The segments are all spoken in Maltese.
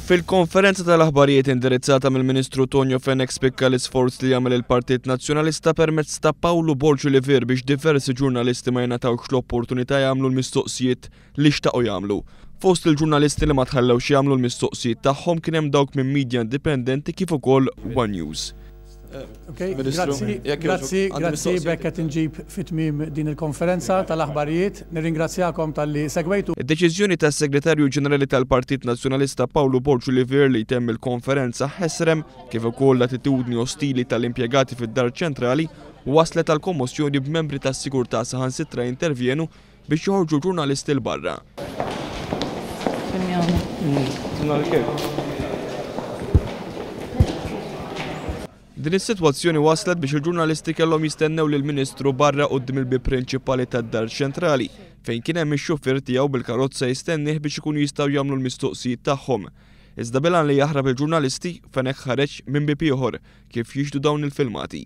Fil-konferenza tal-aħbarijiet indirizzata mill-Ministru Tonio Fenech spikka l-isforz li jagħmel il-Partit Nazzjonalista permezz ta' Paolo Borġu-Liver biex diversi ġurnalisti ma jingħatawx l-opportunità jagħmlu l-mistoqsijiet li xtaqgħu jagħmlu. Fost il-ġurnalisti li ma tħallewx jagħmlu l-mistoqsijiet tagħhom kien hemm dawk minn media indipendenti kif ukoll One News. Grazzi bekk qed inġib fit-tmiem din il-konferenza tal-aħbarijiet. Nirringrazzjakom tal-li segwejtu. Id-deċiżjoni tas-Segretarju Ġenerali tal-Partit Nazzjonalista Paolo Borġu-Liver li jtemm il-konferenza ħessrem kif ukoll l-attitudni ostili tal-impjegati fid-Dar Ċentrali waslet għal kommozzjoni b'membri tas-sigurtà saħansitra intervjenu biex joħorġu ġurnalisti l barra. Din is-sitwazzjoni waslet biex il-ġurnalisti kellhom jistennew lill-Ministru barra quddiem il-bib prinċipali tad-Dar Ċentrali fejn kien hemm ix-xufier tiegħu bil-karozza jistennih biex ikunu jistgħu jagħmlu l-mistoqsijiet tagħhom. Iżda bilan li jaħrab il-ġurnalisti Fenech ħareġ minn bib ieħor kif jixdu dawn il-filmati.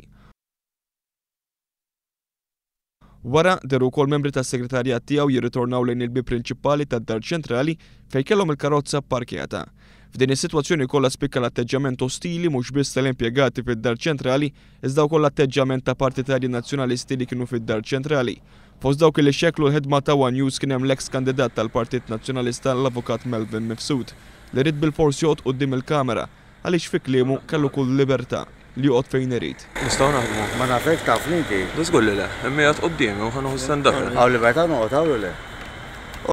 Wara deru wkoll membri tas-segretarjat tiegħu jirritornaw lejn il-bib prinċipali tad-Dar Ċentrali fejn kellhom il-karozza pparkjata. F'din is-sitwazzjoni kollha spikka l-atteġġament ostili mhux biss tal-impjegati fid-Dar Ċentrali, iżda wkoll l-atteġġament ta' partitarji nazzjonalisti li kienu fid-Dar Ċentrali. Fost dawk li xekklu l-ħidma ta' One News kien hemm l-eks kandidat tal-Partit Nazzjonalista l-Avukat Melvin Mifsud li rid bil-forsi joqgħod quddiem il-Kamera għaliex fi kliemu kellu kull libertà li joqgħod fejn irid. Nistgħu naħdmu. Ma nafek taf li inti. Żgur li le, imma jgħid qudiemi u ħanuħu stand-up. Hawn libertà noqgħod hawn le.